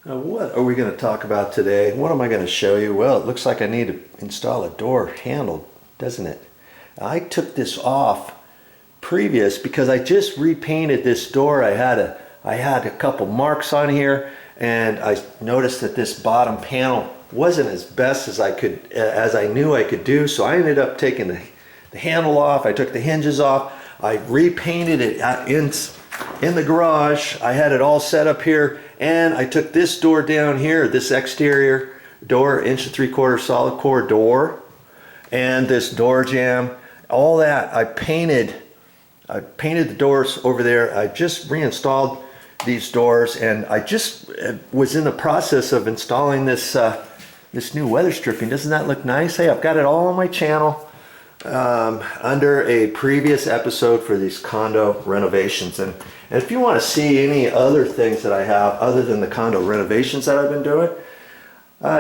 What are we going to talk about today? What am I going to show you? Well, it looks like I need to install a door handle, doesn't it? I took this off previous because I just repainted this door. I had a couple marks on here, and I noticed that this bottom panel wasn't as best as I knew I could do. So I ended up taking the handle off. I took the hinges off. I repainted it in the garage. I had it all set up here, and I took this door down here, this exterior door, 1 3/4 solid core door, and this door jamb, all that. I painted the doors over there. I just reinstalled these doors, and I just was in the process of installing this new weather stripping. Doesn't that look nice? Hey, I've got it all on my channel under a previous episode for these condo renovations. And if you want to see any other things that I have other than the condo renovations that I've been doing,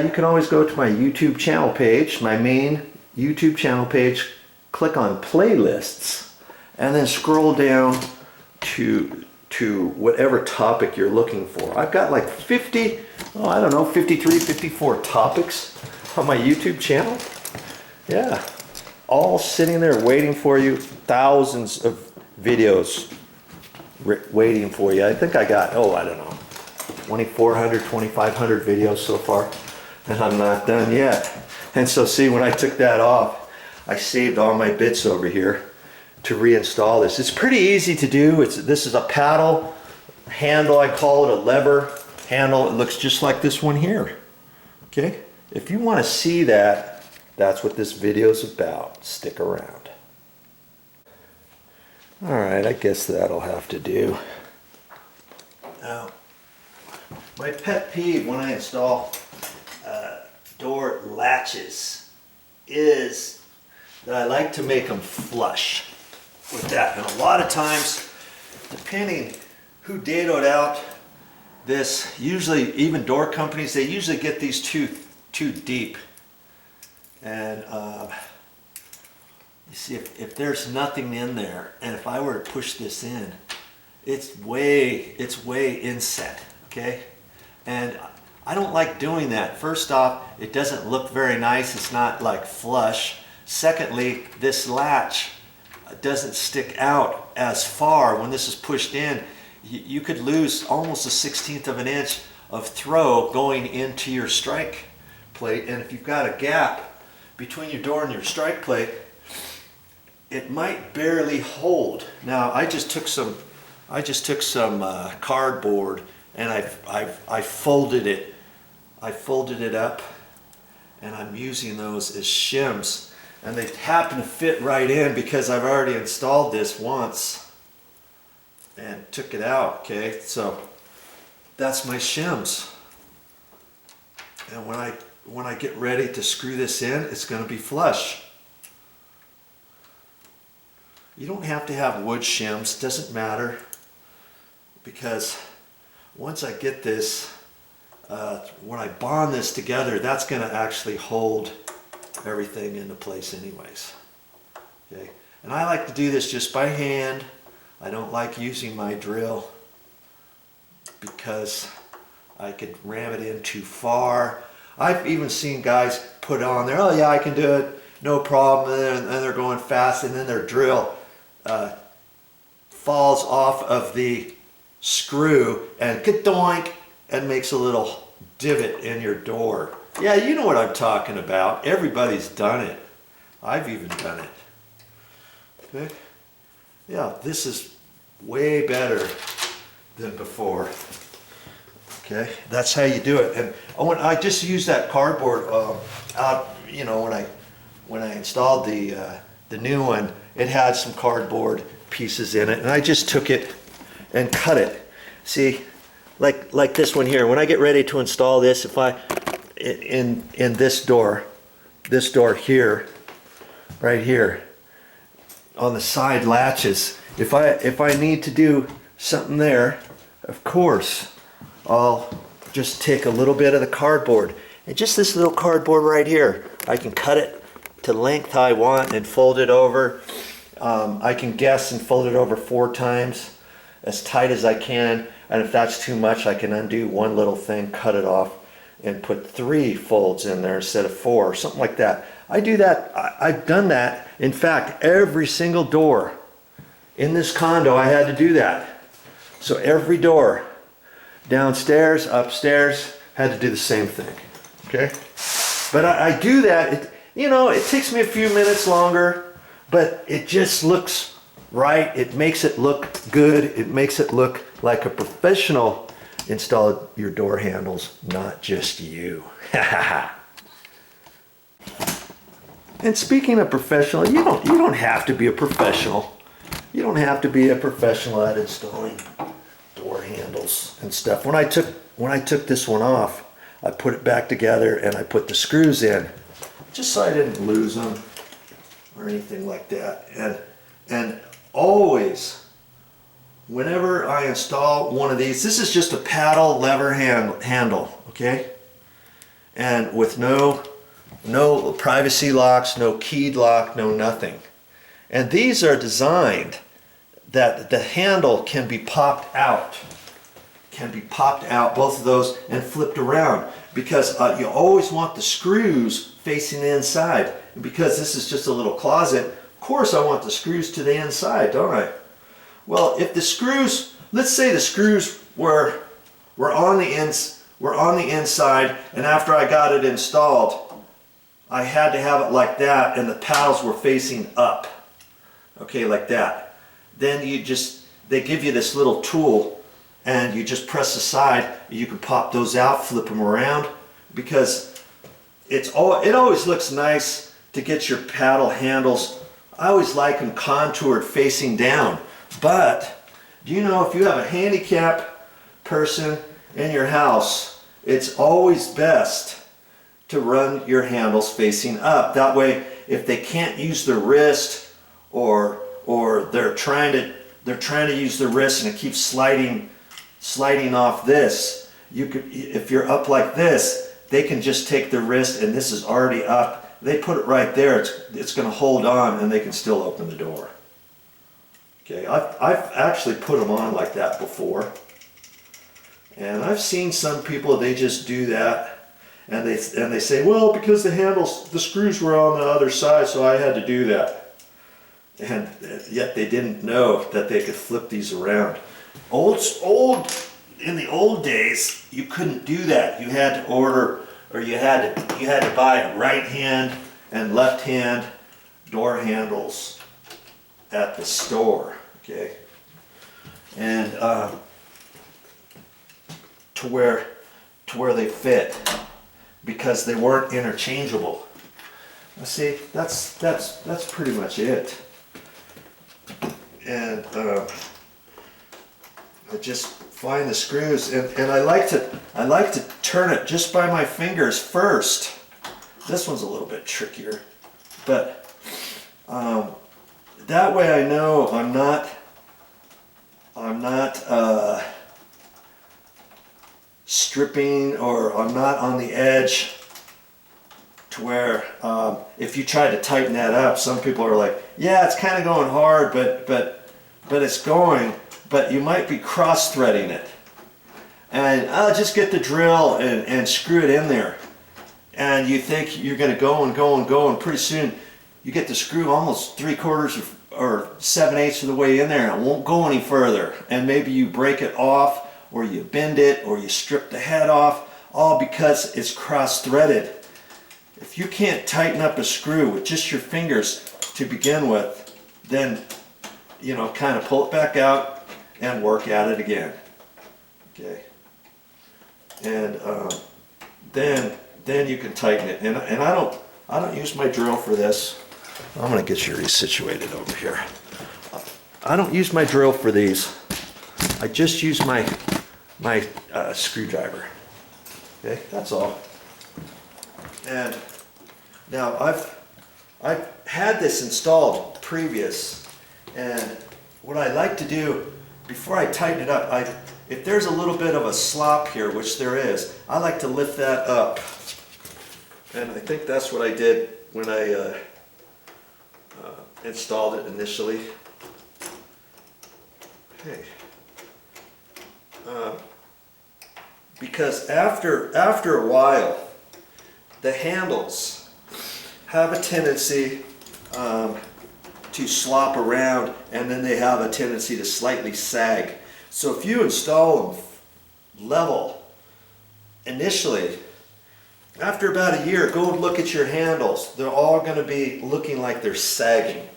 you can always go to my YouTube channel page, my main YouTube channel page, click on playlists, and then scroll down to whatever topic you're looking for. I've got like 53, 54 topics on my YouTube channel. Yeah, all sitting there waiting for you. Thousands of videos waiting for you. I think I got, 2,400, 2,500 videos so far, and I'm not done yet. And so see, when I took that off, I saved all my bits over here to reinstall this. It's pretty easy to do. This is a paddle handle. I call it a lever handle. It looks just like this one here. Okay, if you want to see that, that's what this video is about. Stick around. All right, I guess that'll have to do. Now, my pet peeve when I install door latches is that I like to make them flush with that. And a lot of times, depending who datoed out this, usually even door companies, they usually get these too deep. And you see, if there's nothing in there, and if I were to push this in, it's way inset, okay? And I don't like doing that. First off, it doesn't look very nice. It's not like flush. Secondly, this latch doesn't stick out as far. When this is pushed in, you could lose almost 1/16 of an inch of throw going into your strike plate. And if you've got a gap between your door and your strike plate, it might barely hold. Now, I just took some cardboard, and I folded it. I folded it up, and I'm using those as shims, and they happen to fit right in because I've already installed this once and took it out. Okay, so that's my shims, and when I get ready to screw this in, it's going to be flush. You don't have to have wood shims, doesn't matter, because once I get this, when I bond this together, that's going to actually hold everything into place anyways. Okay, and I like to do this just by hand. I don't like using my drill because I could ram it in too far. I've even seen guys put on there, oh yeah, I can do it, no problem, and they're going fast, and then their drill falls off of the screw and kadoink, and makes a little divot in your door. Yeah, you know what I'm talking about. Everybody's done it. I've even done it. Okay? Yeah, this is way better than before. Okay, that's how you do it. And I just used that cardboard out. You know, when I installed the new one, it had some cardboard pieces in it, and I just took it and cut it. See, like this one here. When I get ready to install this, if I in this door here, right here, on the side latches, if I need to do something there, of course, I'll just take a little bit of the cardboard, and just this little cardboard right here, I can cut it to length I want and fold it over. I can guess and fold it over 4 times, as tight as I can. And if that's too much, I can undo one little thing, cut it off, and put 3 folds in there instead of 4, or something like that. I do that. I've done that. In fact, every single door in this condo, I had to do that. So every door, downstairs, upstairs, had to do the same thing. Okay? But I do that. You know, it takes me a few minutes longer, but it just looks right. It makes it look good. It makes it look like a professional installed your door handles, not just you. And speaking of professional, you don't have to be a professional. You don't have to be a professional at installing door handles and stuff. When I took this one off, I put it back together and I put the screws in, just so I didn't lose them or anything like that. And always, whenever I install one of these, this is just a paddle lever handle, okay? And with no privacy locks, no keyed lock, no nothing. And these are designed that the handle can be popped out. Both of those, and flipped around, because you always want the screws facing the inside. And because this is just a little closet, of course I want the screws to the inside, don't I? Well, if the screws, let's say the screws were on the inside, and after I got it installed, I had to have it like that, and the paddles were facing up. Okay, like that. Then they give you this little tool, and you just press the side. You can pop those out, flip them around, because it always looks nice to get your paddle handles. I always like them contoured facing down. But do you know, if you have a handicapped person in your house, it's always best to run your handles facing up. That way, if they can't use their wrist, or they're trying to use their wrist and it keeps sliding off this, if you're up like this, they can just take their wrist, and this is already up. They put it right there. It's going to hold on, and they can still open the door. Okay, I've actually put them on like that before, and I've seen some people, they just do that, and they say, well, because the screws were on the other side, so I had to do that. And yet they didn't know that they could flip these around. In the old days, you couldn't do that. You had to order, or you had to buy right hand and left hand door handles at the store, okay? And to where they fit, because they weren't interchangeable. Now see, that's pretty much it. And I just find the screws, and I like to turn it just by my fingers first. This one's a little bit trickier, but that way I know I'm not stripping, or I'm not on the edge to where if you try to tighten that up, some people are like, yeah, it's kind of going hard, but it's going, but you might be cross-threading it. And I'll just get the drill and screw it in there. And you think you're going to go and go and go, and pretty soon you get the screw almost 3/4 or 7/8 of the way in there, and it won't go any further. And maybe you break it off, or you bend it, or you strip the head off, all because it's cross-threaded. If you can't tighten up a screw with just your fingers to begin with, then, you know, kind of pull it back out and work at it again. Okay. And then you can tighten it. And I don't use my drill for this. I'm gonna get you resituated over here. I don't use my drill for these. I just use my screwdriver. Okay, that's all. And now I've had this installed previous, and what I like to do before I tighten it up, if there's a little bit of a slop here, which there is, I like to lift that up. And I think that's what I did when I installed it initially. Okay. because after a while, the handles have a tendency to slop around, and then they have a tendency to slightly sag. So if you install them level initially, after about a year, go and look at your handles. They're all going to be looking like they're sagging.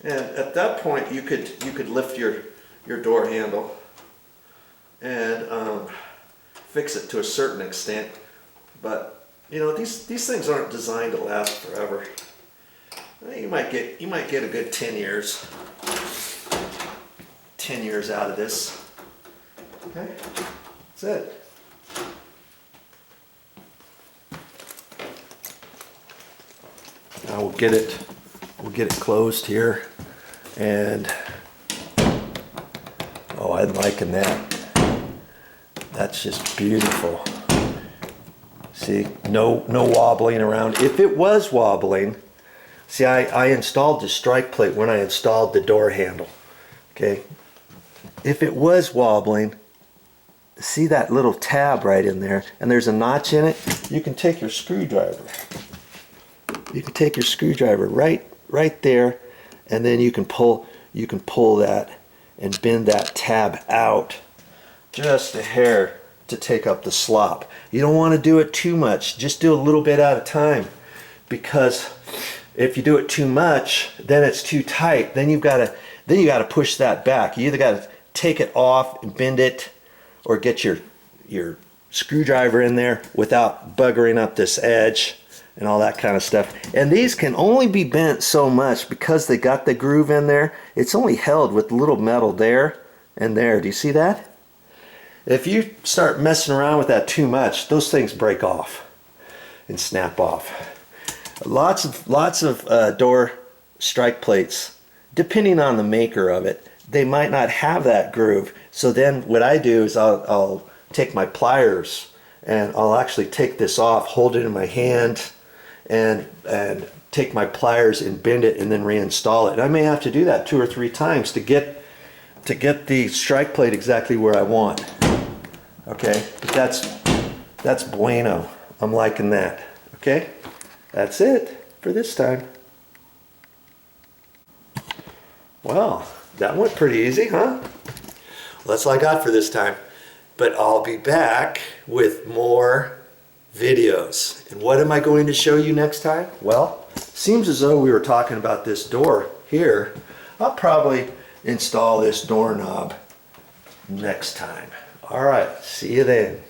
And at that point, you could lift your door handle and fix it to a certain extent. But you know, these things aren't designed to last forever. You might get a good 10 years. 10 years out of this. Okay, that's it. Now we'll get it closed here, and oh, I'm liking that. That's just beautiful. See, no wobbling around. If it was wobbling, see, I installed the strike plate when I installed the door handle. Okay, if it was wobbling, see that little tab right in there, and there's a notch in it. You can take your screwdriver. You can take your screwdriver right there, and then you can pull that and bend that tab out just a hair to take up the slop. You don't want to do it too much. Just do a little bit at a time, because if you do it too much, then it's too tight. Then you got to push that back. You either got to take it off and bend it, or get your screwdriver in there without buggering up this edge and all that kind of stuff. And these can only be bent so much because they got the groove in there. It's only held with little metal there and there. Do you see that? If you start messing around with that too much, those things break off and snap off. Lots of door strike plates, depending on the maker of it, they might not have that groove. So then what I do is I'll take my pliers and I'll actually take this off, hold it in my hand, and take my pliers and bend it and then reinstall it. I may have to do that 2 or 3 times to get the strike plate exactly where I want. Okay, but that's bueno. I'm liking that. Okay, that's it for this time. Well, that went pretty easy, huh? Well, that's all I got for this time. But I'll be back with more videos. And what am I going to show you next time? Well, seems as though we were talking about this door here. I'll probably install this doorknob next time. All right, see you then.